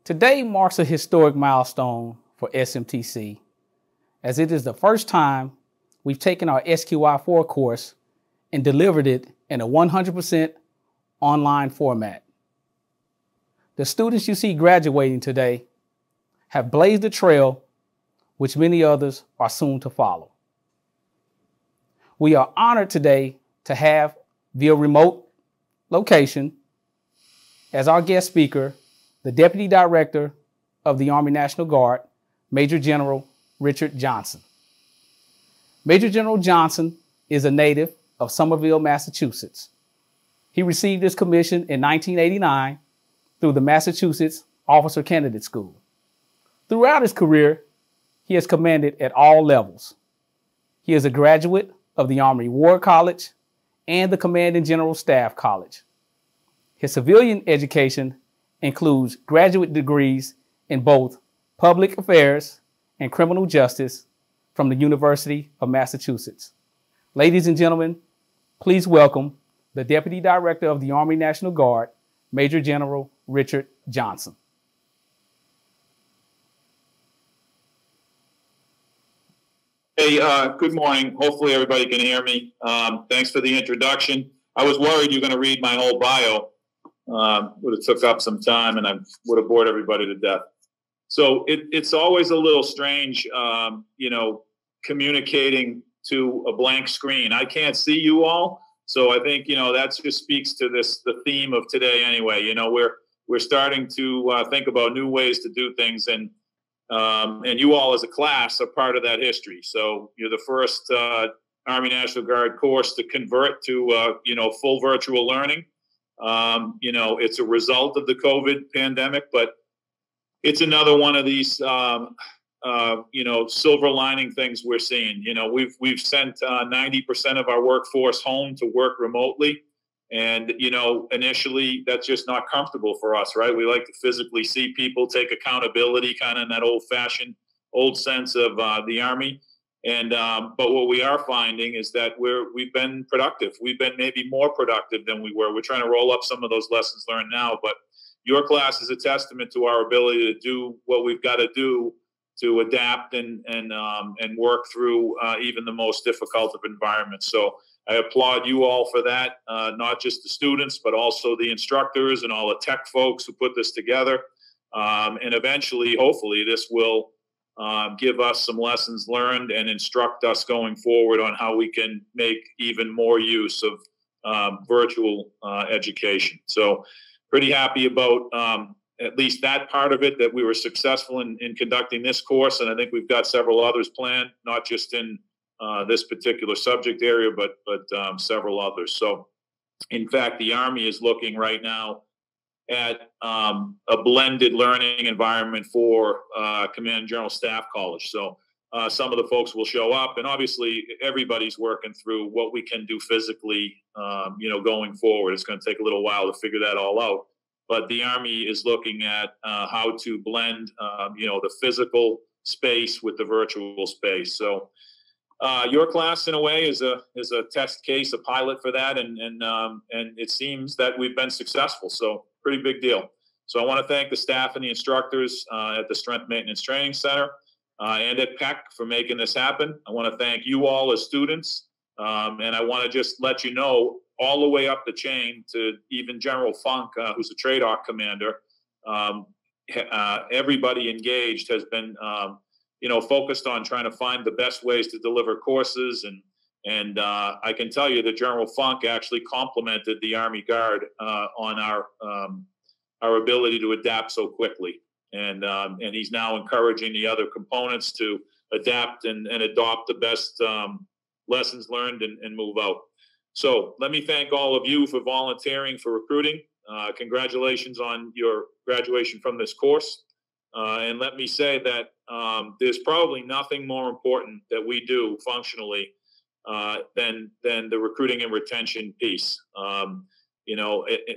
Today marks a historic milestone for SMTC, as it is the first time we've taken our SQI4 course and delivered it in a 100% online format. The students you see graduating today have blazed a trail which many others are soon to follow. We are honored today to have, via remote location, as our guest speaker, the Deputy Director of the Army National Guard, Major General Richard Johnson. Major General Johnson is a native of Somerville, Massachusetts. He received his commission in 1989 through the Massachusetts Officer Candidate School. Throughout his career, he has commanded at all levels. He is a graduate of the Army War College and the Command and General Staff College. His civilian education includes graduate degrees in both public affairs and criminal justice from the University of Massachusetts. Ladies and gentlemen, please welcome the Deputy Director of the Army National Guard, Major General Richard Johnson. Hey, good morning. Hopefully everybody can hear me. Thanks for the introduction. I was worried you're going to read my whole bio. Would have took up some time and I would have bored everybody to death. So it's always a little strange, communicating to a blank screen. I can't see you all. So I think, that just speaks to the theme of today anyway. We're starting to think about new ways to do things, and you all as a class are part of that history. So you're the first Army National Guard course to convert to, full virtual learning. It's a result of the COVID pandemic, but it's another one of these, silver lining things we're seeing. We've sent 90% of our workforce home to work remotely. And, initially that's just not comfortable for us, right? We like to physically see people, take accountability, kind of in that old sense of the Army. And but what we are finding is that we've been productive. We've been maybe more productive than we were. We're trying to roll up some of those lessons learned now. But your class is a testament to our ability to do what we've got to do to adapt and work through even the most difficult of environments. So I applaud you all for that, not just the students, but also the instructors and all the tech folks who put this together. And eventually, hopefully, this will give us some lessons learned and instruct us going forward on how we can make even more use of virtual education. So pretty happy about at least that part of it, that we were successful in conducting this course. And I think we've got several others planned, not just in this particular subject area, but several others. So in fact, the Army is looking right now at a blended learning environment for Command General Staff College. So some of the folks will show up, and obviously everybody's working through what we can do physically, going forward. It's going to take a little while to figure that all out. But the Army is looking at how to blend, the physical space with the virtual space. So your class, in a way, is a test case, a pilot for that, and it seems that we've been successful. So pretty big deal. So I want to thank the staff and the instructors at the Strength Maintenance Training Center and at PEC for making this happen. I want to thank you all as students, and I want to just let you know, all the way up the chain to even General Funk, who's a TRADOC commander, everybody engaged has been focused on trying to find the best ways to deliver courses. And I can tell you that General Funk actually complimented the Army Guard on our ability to adapt so quickly. And he's now encouraging the other components to adapt and adopt the best lessons learned and move out. So let me thank all of you for volunteering for recruiting. Congratulations on your graduation from this course. And let me say that there's probably nothing more important that we do functionally than the recruiting and retention piece.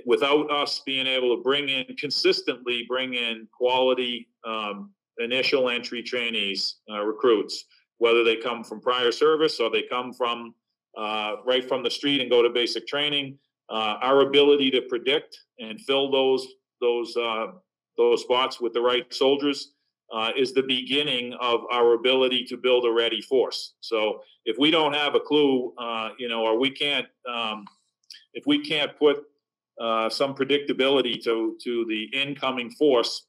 Without us being able to consistently bring in quality initial entry trainees, recruits, whether they come from prior service or they come from right from the street and go to basic training, our ability to predict and fill those those spots with the right soldiers is the beginning of our ability to build a ready force. So if we don't have a clue, or we can't, if we can't put some predictability to the incoming force,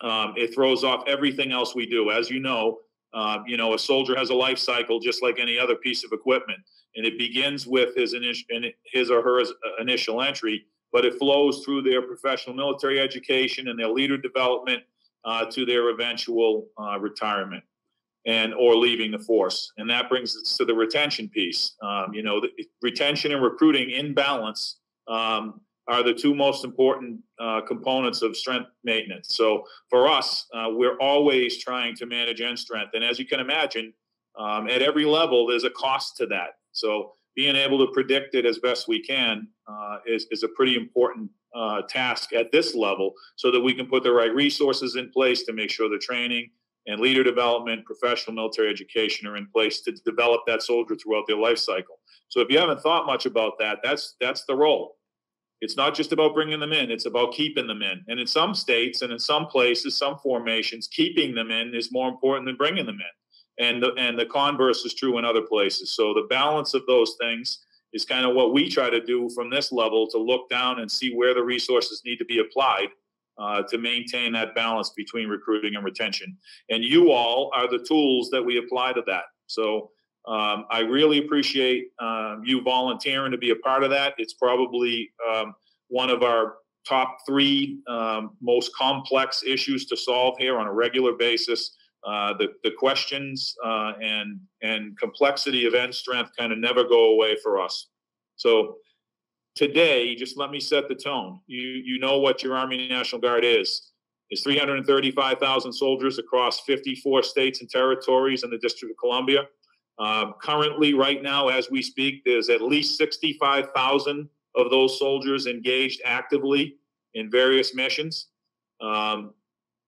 it throws off everything else we do. As you know, a soldier has a life cycle just like any other piece of equipment, and it begins with his or her initial entry, but it flows through their professional military education and their leader development to their eventual retirement or leaving the force. And that brings us to the retention piece. The retention and recruiting in balance are the two most important components of strength maintenance. So for us, we're always trying to manage end strength. And as you can imagine, at every level, there's a cost to that. So being able to predict it as best we can is a pretty important task at this level, so that we can put the right resources in place to make sure the training and leader development, professional military education are in place to develop that soldier throughout their life cycle. So if you haven't thought much about that, that's the role. It's not just about bringing them in, it's about keeping them in. And in some states and in some places, some formations, keeping them in is more important than bringing them in. And the converse is true in other places. So the balance of those things is kind of what we try to do from this level, to look down and see where the resources need to be applied to maintain that balance between recruiting and retention. And you all are the tools that we apply to that. So I really appreciate you volunteering to be a part of that. It's probably one of our top three most complex issues to solve here on a regular basis. The questions and complexity of end strength kind of never go away for us. So today, just let me set the tone. You know what your Army National Guard is. It's 335,000 soldiers across 54 states and territories in the District of Columbia. Currently, right now, as we speak, there's at least 65,000 of those soldiers engaged actively in various missions,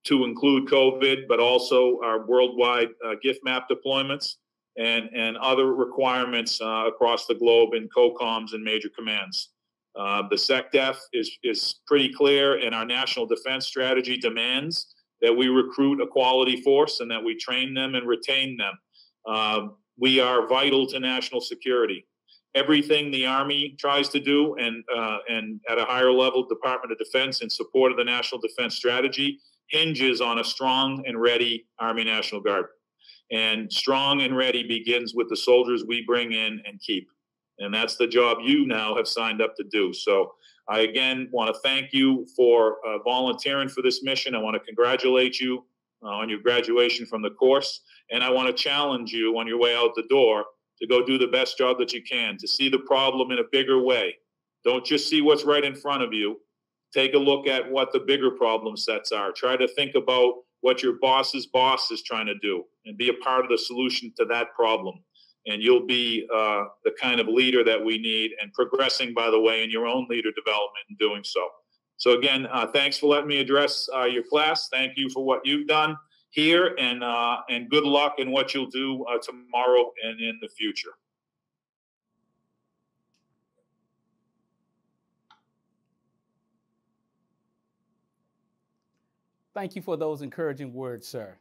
to include COVID, but also our worldwide gift map deployments and other requirements across the globe in COCOMs and major commands. The SecDef is pretty clear, and our national defense strategy demands that we recruit a quality force and that we train them and retain them. We are vital to national security. Everything the Army tries to do, and at a higher level, Department of Defense, in support of the national defense strategy, hinges on a strong and ready Army National Guard. And strong and ready begins with the soldiers we bring in and keep. And that's the job you now have signed up to do. So I, again, want to thank you for volunteering for this mission. I want to congratulate you on your graduation from the course. And I want to challenge you on your way out the door to go do the best job that you can, to see the problem in a bigger way. Don't just see what's right in front of you. Take a look at what the bigger problem sets are. Try to think about what your boss's boss is trying to do and be a part of the solution to that problem. And you'll be the kind of leader that we need, and progressing, by the way, in your own leader development in doing so. So again, thanks for letting me address your class. Thank you for what you've done here, and good luck in what you'll do tomorrow and in the future. Thank you for those encouraging words, sir.